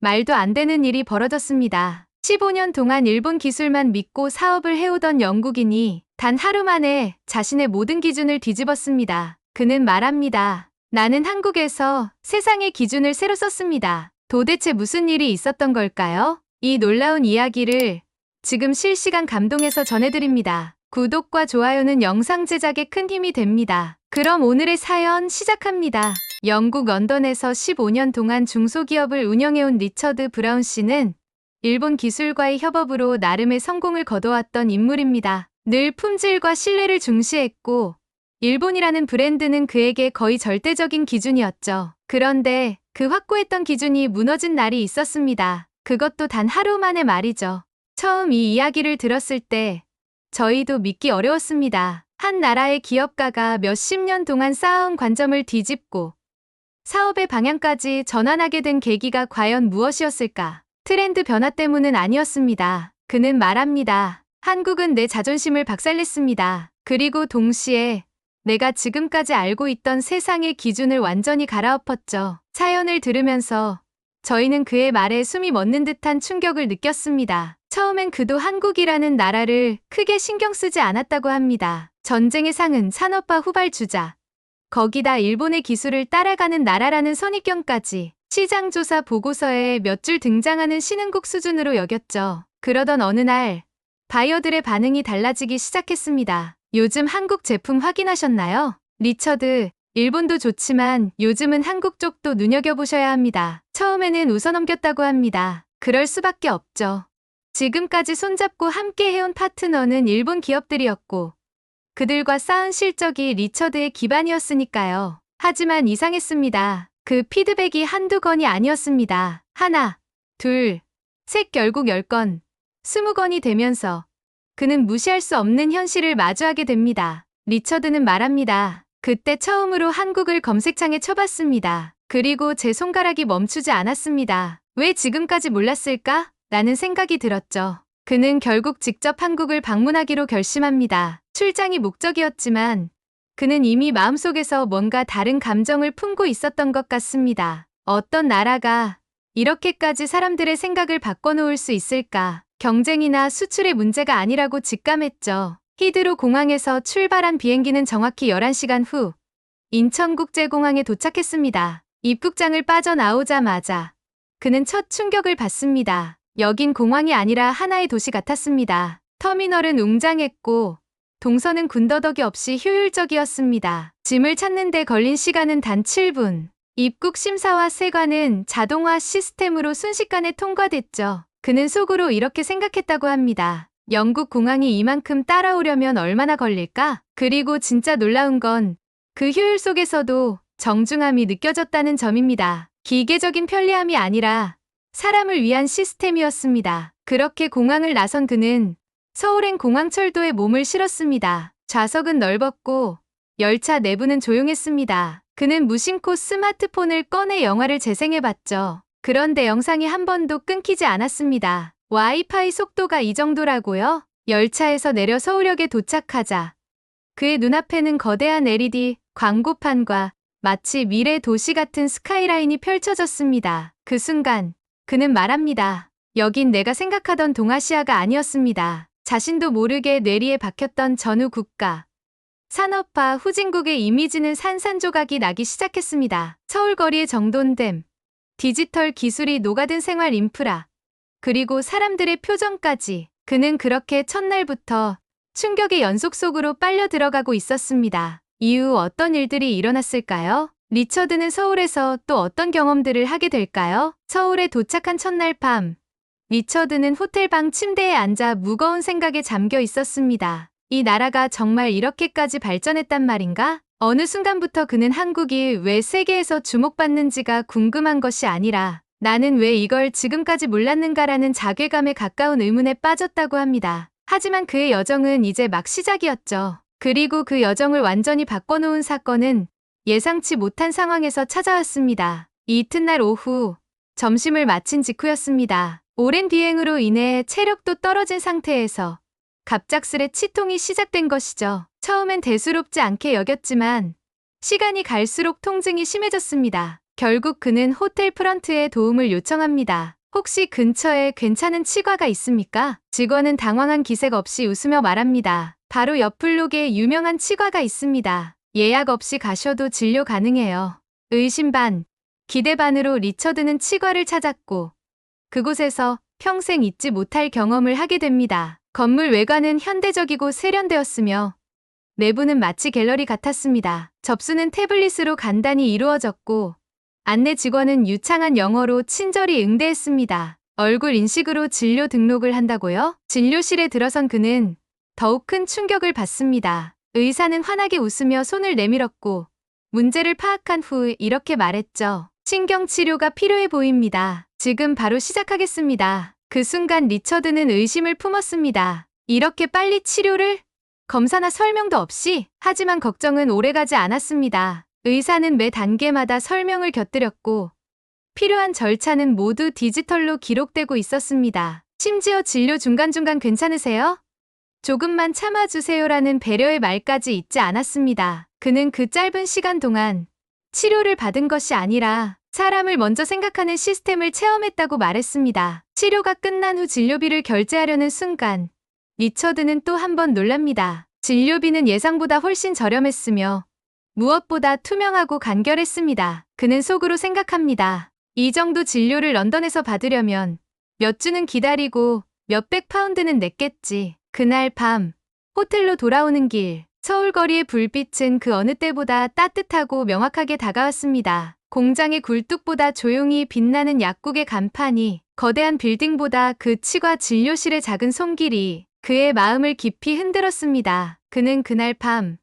말도 안 되는 일이 벌어졌습니다. 15년 동안 일본 기술만 믿고 사업을 해오던 영국인이 단 하루 만에 자신의 모든 기준을 뒤집었습니다. 그는 말합니다. 나는 한국에서 세상의 기준을 새로 썼습니다. 도대체 무슨 일이 있었던 걸까요? 이 놀라운 이야기를 지금 실시간 감동해서 전해드립니다. 구독과 좋아요는 영상 제작에 큰 힘이 됩니다. 그럼 오늘의 사연 시작합니다. 영국 런던에서 15년 동안 중소기업을 운영해온 리처드 브라운 씨는 일본 기술과의 협업으로 나름의 성공을 거둬왔던 인물입니다. 늘 품질과 신뢰를 중시했고 일본이라는 브랜드는 그에게 거의 절대적인 기준이었죠. 그런데 그 확고했던 기준이 무너진 날이 있었습니다. 그것도 단 하루 만에 말이죠. 처음 이 이야기를 들었을 때 저희도 믿기 어려웠습니다. 한 나라의 기업가가 몇십 년 동안 쌓아온 관점을 뒤집고 사업의 방향까지 전환하게 된 계기가 과연 무엇이었을까? 트렌드 변화 때문은 아니었습니다. 그는 말합니다. 한국은 내 자존심을 박살냈습니다. 그리고 동시에 내가 지금까지 알고 있던 세상의 기준을 완전히 갈아엎었죠. 사연을 들으면서 저희는 그의 말에 숨이 멎는 듯한 충격을 느꼈습니다. 처음엔 그도 한국이라는 나라를 크게 신경 쓰지 않았다고 합니다. 전쟁의 상은 산업화 후발주자. 거기다 일본의 기술을 따라가는 나라라는 선입견까지 시장조사 보고서에 몇 줄 등장하는 신흥국 수준으로 여겼죠. 그러던 어느 날 바이어들의 반응이 달라지기 시작했습니다. 요즘 한국 제품 확인하셨나요? 리처드, 일본도 좋지만 요즘은 한국 쪽도 눈여겨보셔야 합니다. 처음에는 웃어넘겼다고 합니다. 그럴 수밖에 없죠. 지금까지 손잡고 함께 해온 파트너는 일본 기업들이었고 그들과 쌓은 실적이 리처드의 기반이었으니까요. 하지만 이상했습니다. 그 피드백이 한두 건이 아니었습니다. 하나, 둘, 셋 결국 10건, 20건이 되면서 그는 무시할 수 없는 현실을 마주하게 됩니다. 리처드는 말합니다. 그때 처음으로 한국을 검색창에 쳐봤습니다. 그리고 제 손가락이 멈추지 않았습니다. 왜 지금까지 몰랐을까? 라는 생각이 들었죠. 그는 결국 직접 한국을 방문하기로 결심합니다. 출장이 목적이었지만 그는 이미 마음속에서 뭔가 다른 감정을 품고 있었던 것 같습니다. 어떤 나라가 이렇게까지 사람들의 생각을 바꿔놓을 수 있을까? 경쟁이나 수출의 문제가 아니라고 직감했죠. 히드로 공항에서 출발한 비행기는 정확히 11시간 후 인천국제공항에 도착했습니다. 입국장을 빠져나오자마자 그는 첫 충격을 받습니다. 여긴 공항이 아니라 하나의 도시 같았습니다. 터미널은 웅장했고 동선은 군더더기 없이 효율적이었습니다. 짐을 찾는 데 걸린 시간은 단 7분. 입국 심사와 세관은 자동화 시스템으로 순식간에 통과됐죠. 그는 속으로 이렇게 생각했다고 합니다. 영국 공항이 이만큼 따라오려면 얼마나 걸릴까? 그리고 진짜 놀라운 건 그 효율 속에서도 정중함이 느껴졌다는 점입니다. 기계적인 편리함이 아니라 사람을 위한 시스템이었습니다. 그렇게 공항을 나선 그는 서울행 공항철도에 몸을 실었습니다. 좌석은 넓었고 열차 내부는 조용했습니다. 그는 무심코 스마트폰을 꺼내 영화를 재생해봤죠. 그런데 영상이 한 번도 끊기지 않았습니다. 와이파이 속도가 이 정도라고요? 열차에서 내려 서울역에 도착하자 그의 눈앞에는 거대한 LED 광고판과 마치 미래 도시 같은 스카이라인이 펼쳐졌습니다. 그 순간 그는 말합니다. 여긴 내가 생각하던 동아시아가 아니었습니다. 자신도 모르게 뇌리에 박혔던 전후 국가 산업화 후진국의 이미지는 산산조각이 나기 시작했습니다. 서울 거리의 정돈됨, 디지털 기술이 녹아든 생활 인프라, 그리고 사람들의 표정까지 그는 그렇게 첫날부터 충격의 연속 속으로 빨려 들어가고 있었습니다. 이후 어떤 일들이 일어났을까요? 리처드는 서울에서 또 어떤 경험들을 하게 될까요? 서울에 도착한 첫날 밤, 리처드는 호텔방 침대에 앉아 무거운 생각에 잠겨 있었습니다. 이 나라가 정말 이렇게까지 발전했단 말인가? 어느 순간부터 그는 한국이 왜 세계에서 주목받는지가 궁금한 것이 아니라 나는 왜 이걸 지금까지 몰랐는가라는 자괴감에 가까운 의문에 빠졌다고 합니다. 하지만 그의 여정은 이제 막 시작이었죠. 그리고 그 여정을 완전히 바꿔놓은 사건은 예상치 못한 상황에서 찾아왔습니다. 이튿날 오후, 점심을 마친 직후였습니다. 오랜 비행으로 인해 체력도 떨어진 상태에서 갑작스레 치통이 시작된 것이죠. 처음엔 대수롭지 않게 여겼지만 시간이 갈수록 통증이 심해졌습니다. 결국 그는 호텔 프런트에 도움을 요청합니다. 혹시 근처에 괜찮은 치과가 있습니까? 직원은 당황한 기색 없이 웃으며 말합니다. 바로 옆 블록에 유명한 치과가 있습니다. 예약 없이 가셔도 진료 가능해요. 의심 반, 기대 반으로 리처드는 치과를 찾았고 그곳에서 평생 잊지 못할 경험을 하게 됩니다. 건물 외관은 현대적이고 세련되었으며 내부는 마치 갤러리 같았습니다. 접수는 태블릿으로 간단히 이루어졌고 안내 직원은 유창한 영어로 친절히 응대했습니다. 얼굴 인식으로 진료 등록을 한다고요? 진료실에 들어선 그는 더욱 큰 충격을 받습니다. 의사는 환하게 웃으며 손을 내밀었고 문제를 파악한 후 이렇게 말했죠. 신경치료가 필요해 보입니다. 지금 바로 시작하겠습니다. 그 순간 리처드는 의심을 품었습니다. 이렇게 빨리 치료를? 검사나 설명도 없이? 하지만 걱정은 오래가지 않았습니다. 의사는 매 단계마다 설명을 곁들였고 필요한 절차는 모두 디지털로 기록되고 있었습니다. 심지어 진료 중간중간 괜찮으세요? 조금만 참아주세요라는 배려의 말까지 잊지 않았습니다. 그는 그 짧은 시간 동안 치료를 받은 것이 아니라 사람을 먼저 생각하는 시스템을 체험했다고 말했습니다. 치료가 끝난 후 진료비를 결제하려는 순간 리처드는 또 한 번 놀랍니다. 진료비는 예상보다 훨씬 저렴했으며 무엇보다 투명하고 간결했습니다. 그는 속으로 생각합니다. 이 정도 진료를 런던에서 받으려면 몇 주는 기다리고 몇백 파운드는 냈겠지. 그날 밤 호텔로 돌아오는 길 서울 거리의 불빛은 그 어느 때보다 따뜻하고 명확하게 다가왔습니다. 공장의 굴뚝보다 조용히 빛나는 약국의 간판이 거대한 빌딩보다 그 치과 진료실의 작은 손길이 그의 마음을 깊이 흔들었습니다. 그는 그날 밤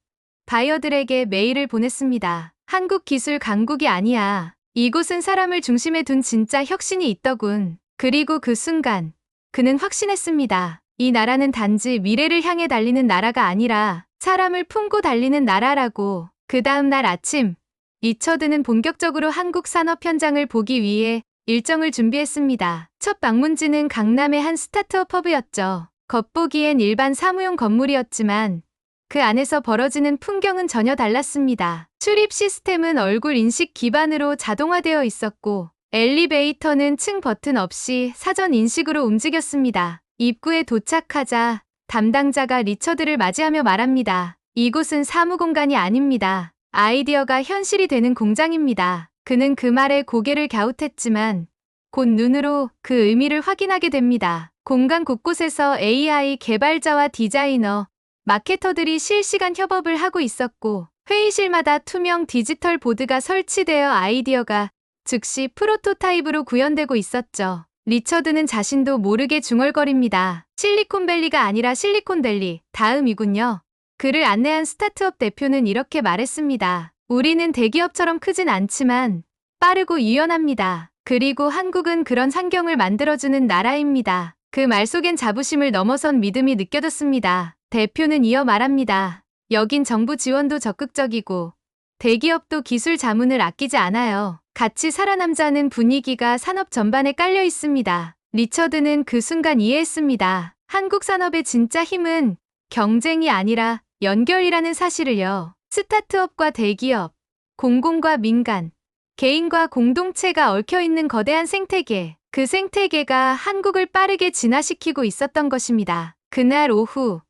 바이어들에게 메일을 보냈습니다. 한국 기술 강국이 아니야. 이곳은 사람을 중심에 둔 진짜 혁신이 있더군. 그리고 그 순간 그는 확신했습니다. 이 나라는 단지 미래를 향해 달리는 나라가 아니라 사람을 품고 달리는 나라라고. 그 다음 날 아침 리처드는 본격적으로 한국 산업 현장을 보기 위해 일정을 준비했습니다. 첫 방문지는 강남의 한 스타트업 허브였죠. 겉보기엔 일반 사무용 건물이었지만 그 안에서 벌어지는 풍경은 전혀 달랐습니다. 출입 시스템은 얼굴 인식 기반으로 자동화되어 있었고 엘리베이터는 층 버튼 없이 사전 인식으로 움직였습니다. 입구에 도착하자 담당자가 리처드를 맞이하며 말합니다. 이곳은 사무공간이 아닙니다. 아이디어가 현실이 되는 공장입니다. 그는 그 말에 고개를 갸웃했지만 곧 눈으로 그 의미를 확인하게 됩니다. 공간 곳곳에서 AI 개발자와 디자이너, 마케터들이 실시간 협업을 하고 있었고 회의실마다 투명 디지털 보드가 설치되어 아이디어가 즉시 프로토타입으로 구현되고 있었죠. 리처드는 자신도 모르게 중얼거립니다. 실리콘밸리가 아니라 실리콘밸리, 다음이군요. 그를 안내한 스타트업 대표는 이렇게 말했습니다. 우리는 대기업처럼 크진 않지만 빠르고 유연합니다. 그리고 한국은 그런 환경을 만들어주는 나라입니다. 그 말 속엔 자부심을 넘어선 믿음이 느껴졌습니다. 대표는 이어 말합니다. 여긴 정부 지원도 적극적이고 대기업도 기술 자문을 아끼지 않아요. 같이 살아남자는 분위기가 산업 전반에 깔려 있습니다. 리처드는 그 순간 이해했습니다. 한국 산업의 진짜 힘은 경쟁이 아니라 연결이라는 사실을요. 스타트업과 대기업, 공공과 민간, 개인과 공동체가 얽혀있는 거대한 생태계. 그 생태계가 한국을 빠르게 진화시키고 있었던 것입니다. 그날 오후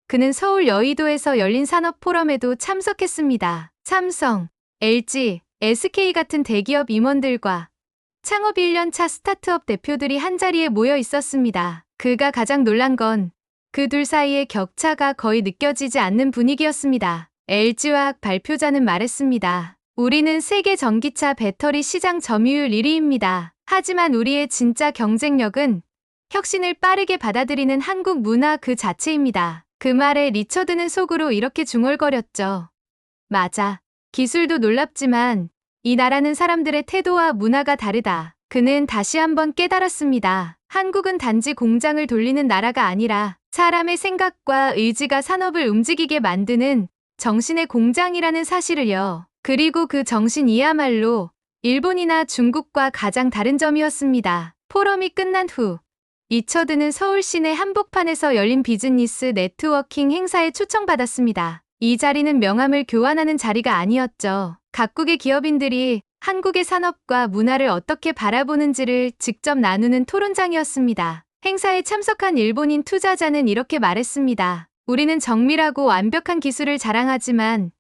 그는 서울 여의도에서 열린 산업 포럼에도 참석했습니다. 삼성, LG, SK 같은 대기업 임원들과 창업 1년차 스타트업 대표들이 한자리에 모여 있었습니다. 그가 가장 놀란 건 그 둘 사이의 격차가 거의 느껴지지 않는 분위기였습니다. LG화학 발표자는 말했습니다. 우리는 세계 전기차 배터리 시장 점유율 1위입니다. 하지만 우리의 진짜 경쟁력은 혁신을 빠르게 받아들이는 한국 문화 그 자체입니다. 그 말에 리처드는 속으로 이렇게 중얼거렸죠. 맞아. 기술도 놀랍지만 이 나라는 사람들의 태도와 문화가 다르다. 그는 다시 한번 깨달았습니다. 한국은 단지 공장을 돌리는 나라가 아니라 사람의 생각과 의지가 산업을 움직이게 만드는 정신의 공장이라는 사실을요. 그리고 그 정신이야말로 일본이나 중국과 가장 다른 점이었습니다. 포럼이 끝난 후 리처드는 서울 시내 한복판에서 열린 비즈니스 네트워킹 행사에 초청받았습니다. 이 자리는 명함을 교환하는 자리가 아니었죠. 각국의 기업인들이 한국의 산업과 문화를 어떻게 바라보는지를 직접 나누는 토론장이었습니다. 행사에 참석한 일본인 투자자는 이렇게 말했습니다. 우리는 정밀하고 완벽한 기술을 자랑하지만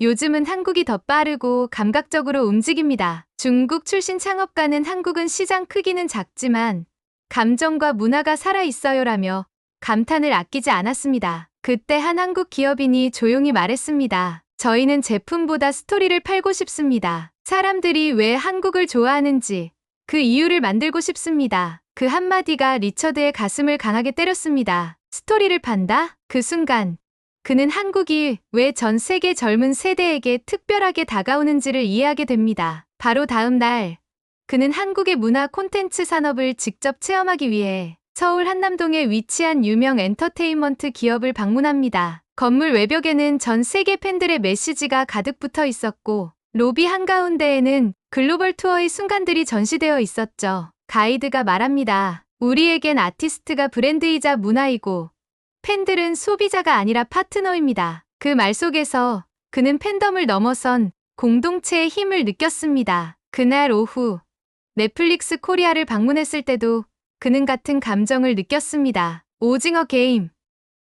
요즘은 한국이 더 빠르고 감각적으로 움직입니다. 중국 출신 창업가는 한국은 시장 크기는 작지만 감정과 문화가 살아있어요라며 감탄을 아끼지 않았습니다. 그때 한 한국 기업인이 조용히 말했습니다. 저희는 제품보다 스토리를 팔고 싶습니다. 사람들이 왜 한국을 좋아하는지 그 이유를 만들고 싶습니다. 그 한마디가 리처드의 가슴을 강하게 때렸습니다. 스토리를 판다? 그 순간 그는 한국이 왜 전 세계 젊은 세대에게 특별하게 다가오는지를 이해하게 됩니다. 바로 다음 날 그는 한국의 문화 콘텐츠 산업을 직접 체험하기 위해 서울 한남동에 위치한 유명 엔터테인먼트 기업을 방문합니다. 건물 외벽에는 전 세계 팬들의 메시지가 가득 붙어 있었고 로비 한가운데에는 글로벌 투어의 순간들이 전시되어 있었죠. 가이드가 말합니다. 우리에겐 아티스트가 브랜드이자 문화이고 팬들은 소비자가 아니라 파트너입니다. 그 말 속에서 그는 팬덤을 넘어선 공동체의 힘을 느꼈습니다. 그날 오후 넷플릭스 코리아를 방문했을 때도 그는 같은 감정을 느꼈습니다. 오징어 게임,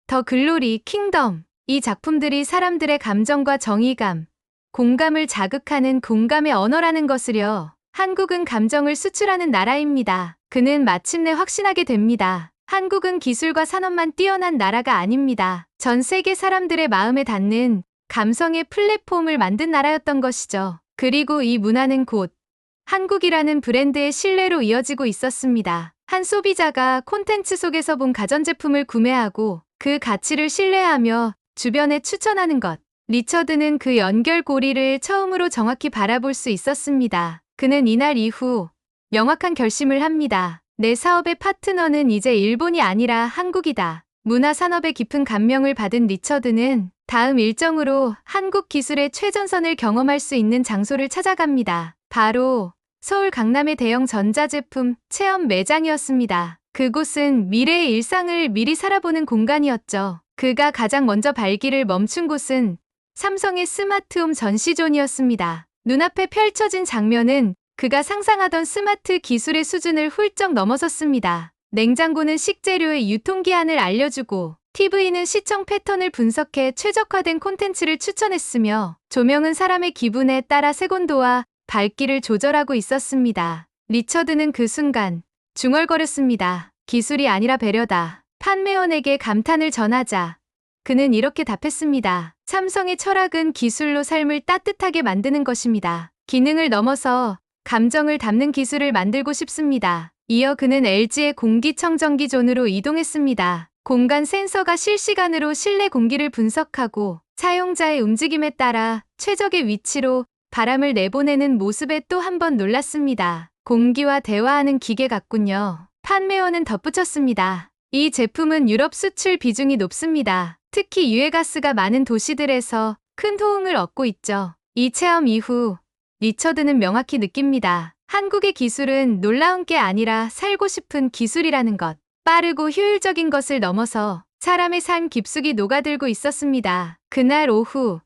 더 글로리, 킹덤. 이 작품들이 사람들의 감정과 정의감, 공감을 자극하는 공감의 언어라는 것을요. 한국은 감정을 수출하는 나라입니다. 그는 마침내 확신하게 됩니다. 한국은 기술과 산업만 뛰어난 나라가 아닙니다. 전 세계 사람들의 마음에 닿는 감성의 플랫폼을 만든 나라였던 것이죠. 그리고 이 문화는 곧 한국이라는 브랜드의 신뢰로 이어지고 있었습니다. 한 소비자가 콘텐츠 속에서 본 가전제품을 구매하고 그 가치를 신뢰하며 주변에 추천하는 것. 리처드는 그 연결고리를 처음으로 정확히 바라볼 수 있었습니다. 그는 이날 이후 명확한 결심을 합니다. 내 사업의 파트너는 이제 일본이 아니라 한국이다. 문화산업의 깊은 감명을 받은 리처드는 다음 일정으로 한국 기술의 최전선을 경험할 수 있는 장소를 찾아갑니다. 바로 서울 강남의 대형 전자제품 체험 매장이었습니다. 그곳은 미래의 일상을 미리 살아보는 공간이었죠. 그가 가장 먼저 발길을 멈춘 곳은 삼성의 스마트홈 전시존이었습니다. 눈앞에 펼쳐진 장면은 그가 상상하던 스마트 기술의 수준을 훌쩍 넘어섰습니다. 냉장고는 식재료의 유통기한을 알려주고 TV는 시청 패턴을 분석해 최적화된 콘텐츠를 추천했으며 조명은 사람의 기분에 따라 색온도와 밝기를 조절하고 있었습니다. 리처드는 그 순간 중얼거렸습니다. 기술이 아니라 배려다. 판매원에게 감탄을 전하자 그는 이렇게 답했습니다. 삼성의 철학은 기술로 삶을 따뜻하게 만드는 것입니다. 기능을 넘어서 감정을 담는 기술을 만들고 싶습니다. 이어 그는 LG의 공기청정기 존으로 이동했습니다. 공간 센서가 실시간으로 실내 공기를 분석하고 사용자의 움직임에 따라 최적의 위치로 바람을 내보내는 모습에 또 한 번 놀랐습니다. 공기와 대화하는 기계 같군요. 판매원은 덧붙였습니다. 이 제품은 유럽 수출 비중이 높습니다. 특히 유해가스가 많은 도시들에서 큰 호응을 얻고 있죠. 이 체험 이후 리처드는 명확히 느낍니다. 한국의 기술은 놀라운 게 아니라 살고 싶은 기술이라는 것. 빠르고 효율적인 것을 넘어서 사람의 삶 깊숙이 녹아들고 있었습니다. 그날 오후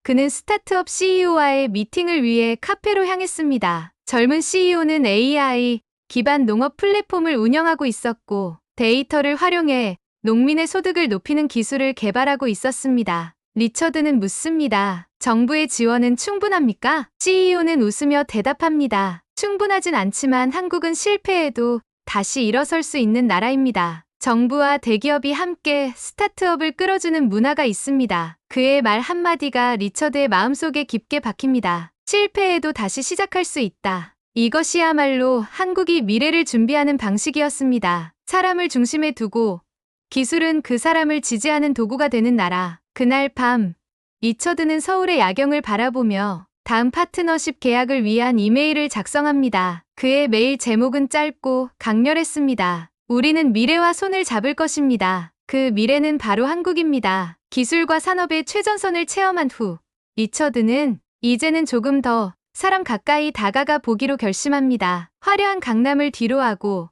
그는 스타트업 CEO와의 미팅을 위해 카페로 향했습니다. 젊은 CEO는 AI 기반 농업 플랫폼을 운영하고 있었고 데이터를 활용해 농민의 소득을 높이는 기술을 개발하고 있었습니다. 리처드는 묻습니다. 정부의 지원은 충분합니까? CEO는 웃으며 대답합니다. 충분하진 않지만 한국은 실패해도 다시 일어설 수 있는 나라입니다. 정부와 대기업이 함께 스타트업을 끌어주는 문화가 있습니다. 그의 말 한마디가 리처드의 마음속에 깊게 박힙니다. 실패해도 다시 시작할 수 있다. 이것이야말로 한국이 미래를 준비하는 방식이었습니다. 사람을 중심에 두고 기술은 그 사람을 지지하는 도구가 되는 나라. 그날 밤 리처드는 서울의 야경을 바라보며 다음 파트너십 계약을 위한 이메일을 작성합니다. 그의 메일 제목은 짧고 강렬했습니다. 우리는 미래와 손을 잡을 것입니다. 그 미래는 바로 한국입니다. 기술과 산업의 최전선을 체험한 후 리처드는 이제는 조금 더 사람 가까이 다가가 보기로 결심합니다. 화려한 강남을 뒤로하고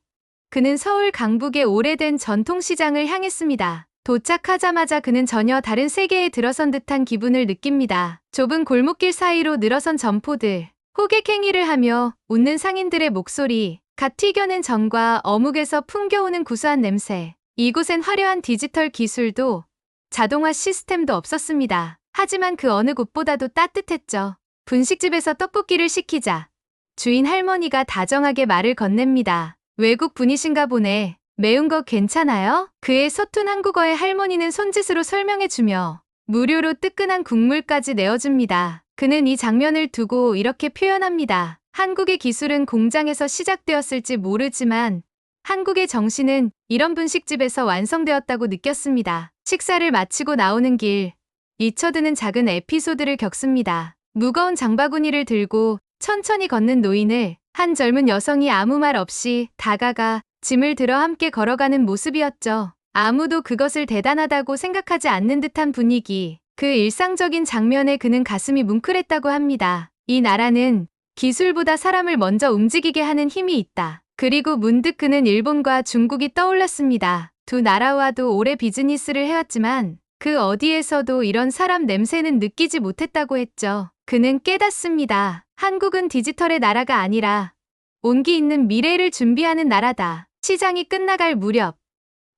그는 서울 강북의 오래된 전통시장을 향했습니다. 도착하자마자 그는 전혀 다른 세계에 들어선 듯한 기분을 느낍니다. 좁은 골목길 사이로 늘어선 점포들, 호객행위를 하며 웃는 상인들의 목소리, 갓 튀겨낸 전과 어묵에서 풍겨오는 구수한 냄새. 이곳엔 화려한 디지털 기술도 자동화 시스템도 없었습니다. 하지만 그 어느 곳보다도 따뜻했죠. 분식집에서 떡볶이를 시키자 주인 할머니가 다정하게 말을 건넵니다. 외국 분이신가 보네. 매운 거 괜찮아요? 그의 서툰 한국어에 할머니는 손짓으로 설명해주며 무료로 뜨끈한 국물까지 내어줍니다. 그는 이 장면을 두고 이렇게 표현합니다. 한국의 기술은 공장에서 시작되었을지 모르지만 한국의 정신은 이런 분식집에서 완성되었다고 느꼈습니다. 식사를 마치고 나오는 길, 리처드는 작은 에피소드를 겪습니다. 무거운 장바구니를 들고 천천히 걷는 노인을 한 젊은 여성이 아무 말 없이 다가가 짐을 들어 함께 걸어가는 모습이었죠. 아무도 그것을 대단하다고 생각하지 않는 듯한 분위기. 그 일상적인 장면에 그는 가슴이 뭉클했다고 합니다. 이 나라는 기술보다 사람을 먼저 움직이게 하는 힘이 있다. 그리고 문득 그는 일본과 중국이 떠올랐습니다. 두 나라와도 오래 비즈니스를 해왔지만 그 어디에서도 이런 사람 냄새는 느끼지 못했다고 했죠. 그는 깨닫습니다. 한국은 디지털의 나라가 아니라 온기 있는 미래를 준비하는 나라다. 시장이 끝나갈 무렵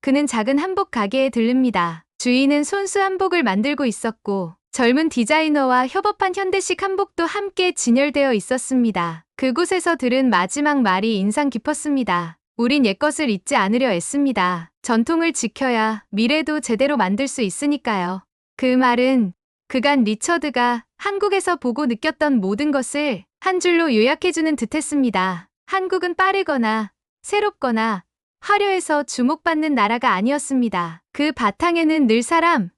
그는 작은 한복 가게에 들릅니다. 주인은 손수 한복을 만들고 있었고 젊은 디자이너와 협업한 현대식 한복도 함께 진열되어 있었습니다. 그곳에서 들은 마지막 말이 인상 깊었습니다. 우린 옛것을 잊지 않으려 애씁니다. 전통을 지켜야 미래도 제대로 만들 수 있으니까요. 그 말은 그간 리처드가 한국에서 보고 느꼈던 모든 것을 한 줄로 요약해주는 듯했습니다. 한국은 빠르거나 새롭거나 화려해서 주목받는 나라가 아니었습니다. 그 바탕에는 늘 사람,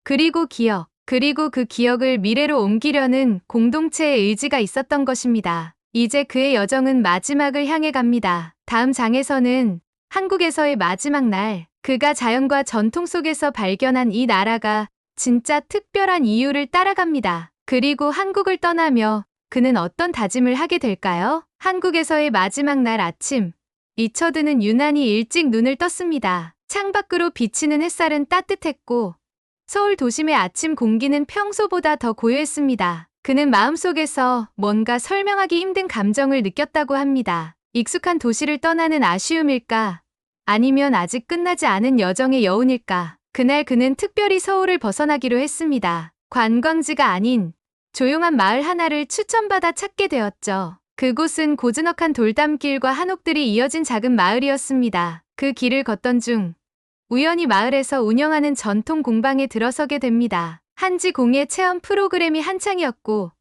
그리고 기억, 그리고 그 기억을 미래로 옮기려는 공동체의 의지가 있었던 것입니다. 이제 그의 여정은 마지막을 향해 갑니다. 다음 장에서는 한국에서의 마지막 날, 그가 자연과 전통 속에서 발견한 이 나라가 진짜 특별한 이유를 따라갑니다. 그리고 한국을 떠나며 그는 어떤 다짐을 하게 될까요? 한국에서의 마지막 날 아침, 리처드는 유난히 일찍 눈을 떴습니다. 창밖으로 비치는 햇살은 따뜻했고 서울 도심의 아침 공기는 평소보다 더 고요했습니다. 그는 마음속에서 뭔가 설명하기 힘든 감정을 느꼈다고 합니다. 익숙한 도시를 떠나는 아쉬움일까? 아니면 아직 끝나지 않은 여정의 여운일까? 그날 그는 특별히 서울을 벗어나기로 했습니다. 관광지가 아닌 조용한 마을 하나를 추천받아 찾게 되었죠. 그곳은 고즈넉한 돌담길과 한옥들이 이어진 작은 마을이었습니다. 그 길을 걷던 중 우연히 마을에서 운영하는 전통 공방에 들어서게 됩니다. 한지 공예 체험 프로그램이 한창이었고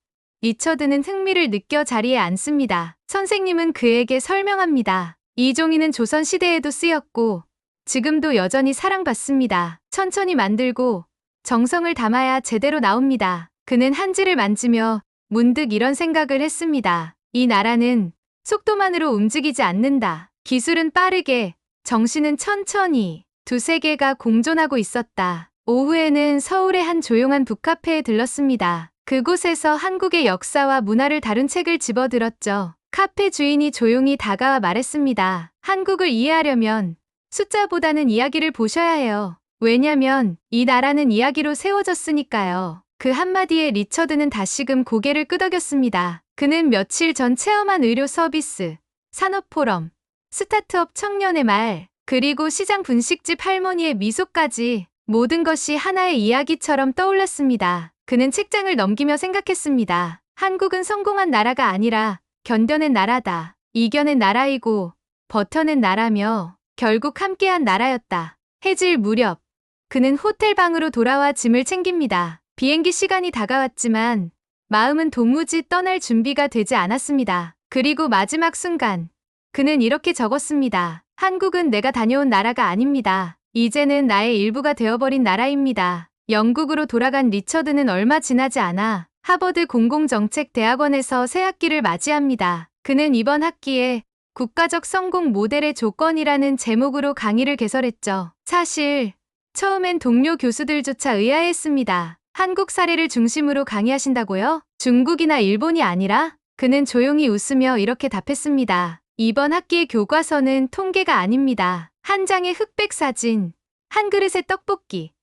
리처드는 흥미를 느껴 자리에 앉습니다. 선생님은 그에게 설명합니다. 이 종이는 조선시대에도 쓰였고 지금도 여전히 사랑받습니다. 천천히 만들고 정성을 담아야 제대로 나옵니다. 그는 한지를 만지며 문득 이런 생각을 했습니다. 이 나라는 속도만으로 움직이지 않는다. 기술은 빠르게, 정신은 천천히 두 세계가 공존하고 있었다. 오후에는 서울의 한 조용한 북카페에 들렀습니다. 그곳에서 한국의 역사와 문화를 다룬 책을 집어들었죠. 카페 주인이 조용히 다가와 말했습니다. 한국을 이해하려면 숫자보다는 이야기를 보셔야 해요. 왜냐면 이 나라는 이야기로 세워졌으니까요. 그 한마디에 리처드는 다시금 고개를 끄덕였습니다. 그는 며칠 전 체험한 의료 서비스, 산업포럼, 스타트업 청년의 말, 그리고 시장 분식집 할머니의 미소까지 모든 것이 하나의 이야기처럼 떠올랐습니다. 그는 책장을 넘기며 생각했습니다. 한국은 성공한 나라가 아니라 견뎌낸 나라다. 이겨낸 나라이고 버텨낸 나라며 결국 함께한 나라였다. 해질 무렵 그는 호텔 방으로 돌아와 짐을 챙깁니다. 비행기 시간이 다가왔지만 마음은 도무지 떠날 준비가 되지 않았습니다. 그리고 마지막 순간 그는 이렇게 적었습니다. 한국은 내가 다녀온 나라가 아닙니다. 이제는 나의 일부가 되어버린 나라입니다. 영국으로 돌아간 리처드는 얼마 지나지 않아 하버드 공공정책대학원에서 새 학기를 맞이합니다. 그는 이번 학기에 국가적 성공 모델의 조건이라는 제목으로 강의를 개설했죠. 사실 처음엔 동료 교수들조차 의아했습니다. 한국 사례를 중심으로 강의하신다고요? 중국이나 일본이 아니라? 그는 조용히 웃으며 이렇게 답했습니다. 이번 학기의 교과서는 통계가 아닙니다. 한 장의 흑백 사진, 한 그릇의 떡볶이,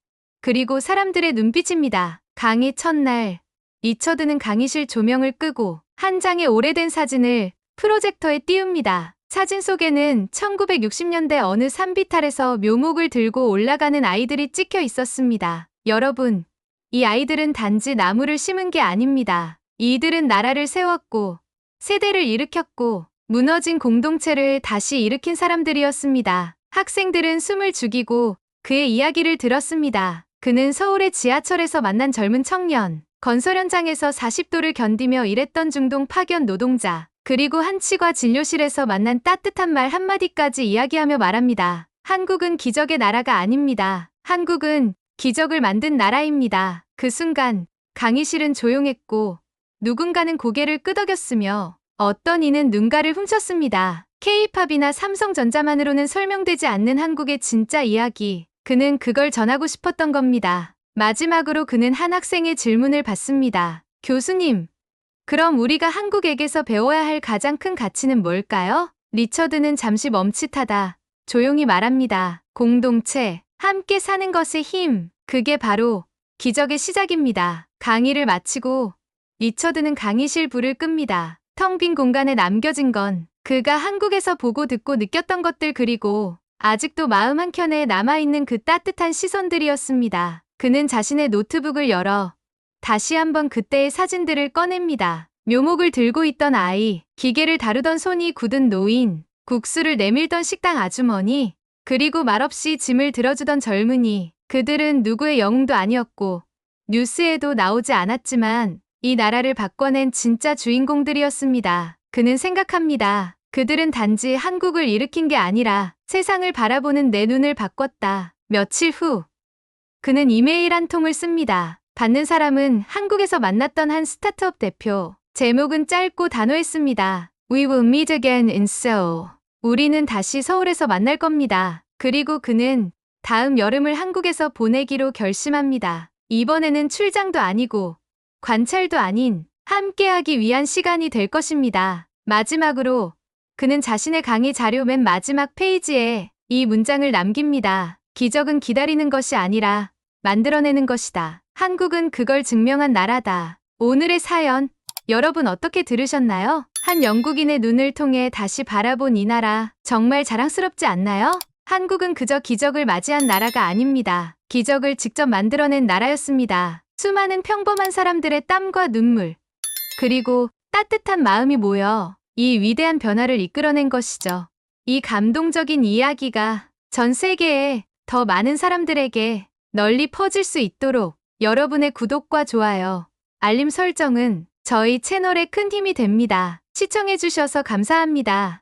그리고 사람들의 눈빛입니다. 강의 첫날, 리처드는 강의실 조명을 끄고 한 장의 오래된 사진을 프로젝터에 띄웁니다. 사진 속에는 1960년대 어느 산비탈에서 묘목을 들고 올라가는 아이들이 찍혀 있었습니다. 여러분, 이 아이들은 단지 나무를 심은 게 아닙니다. 이들은 나라를 세웠고, 세대를 일으켰고, 무너진 공동체를 다시 일으킨 사람들이었습니다. 학생들은 숨을 죽이고 그의 이야기를 들었습니다. 그는 서울의 지하철에서 만난 젊은 청년, 건설 현장에서 40도를 견디며 일했던 중동 파견 노동자, 그리고 한치과 진료실에서 만난 따뜻한 말 한마디까지 이야기하며 말합니다. 한국은 기적의 나라가 아닙니다. 한국은 기적을 만든 나라입니다. 그 순간 강의실은 조용했고 누군가는 고개를 끄덕였으며 어떤 이는 눈가를 훔쳤습니다. K-팝이나 삼성전자만으로는 설명되지 않는 한국의 진짜 이야기. 그는 그걸 전하고 싶었던 겁니다. 마지막으로 그는 한 학생의 질문을 받습니다. 교수님, 그럼 우리가 한국에게서 배워야 할 가장 큰 가치는 뭘까요? 리처드는 잠시 멈칫하다 조용히 말합니다. 공동체, 함께 사는 것의 힘. 그게 바로 기적의 시작입니다. 강의를 마치고 리처드는 강의실 불을 끕니다. 텅 빈 공간에 남겨진 건 그가 한국에서 보고 듣고 느꼈던 것들 그리고 아직도 마음 한켠에 남아있는 그 따뜻한 시선들이었습니다. 그는 자신의 노트북을 열어 다시 한번 그때의 사진들을 꺼냅니다. 묘목을 들고 있던 아이, 기계를 다루던 손이 굳은 노인, 국수를 내밀던 식당 아주머니, 그리고 말없이 짐을 들어주던 젊은이. 그들은 누구의 영웅도 아니었고 뉴스에도 나오지 않았지만 이 나라를 바꿔낸 진짜 주인공들이었습니다. 그는 생각합니다. 그들은 단지 한국을 일으킨 게 아니라 세상을 바라보는 내 눈을 바꿨다. 며칠 후 그는 이메일 한 통을 씁니다. 받는 사람은 한국에서 만났던 한 스타트업 대표. 제목은 짧고 단호했습니다. We will meet again in Seoul. 우리는 다시 서울에서 만날 겁니다. 그리고 그는 다음 여름을 한국에서 보내기로 결심합니다. 이번에는 출장도 아니고 관찰도 아닌 함께하기 위한 시간이 될 것입니다. 마지막으로 그는 자신의 강의 자료 맨 마지막 페이지에 이 문장을 남깁니다. 기적은 기다리는 것이 아니라 만들어내는 것이다. 한국은 그걸 증명한 나라다. 오늘의 사연, 여러분 어떻게 들으셨나요? 한 영국인의 눈을 통해 다시 바라본 이 나라, 정말 자랑스럽지 않나요? 한국은 그저 기적을 맞이한 나라가 아닙니다. 기적을 직접 만들어낸 나라였습니다. 수많은 평범한 사람들의 땀과 눈물, 그리고 따뜻한 마음이 모여 이 위대한 변화를 이끌어낸 것이죠. 이 감동적인 이야기가 전 세계에 더 많은 사람들에게 널리 퍼질 수 있도록 여러분의 구독과 좋아요, 알림 설정은 저희 채널에 큰 힘이 됩니다. 시청해주셔서 감사합니다.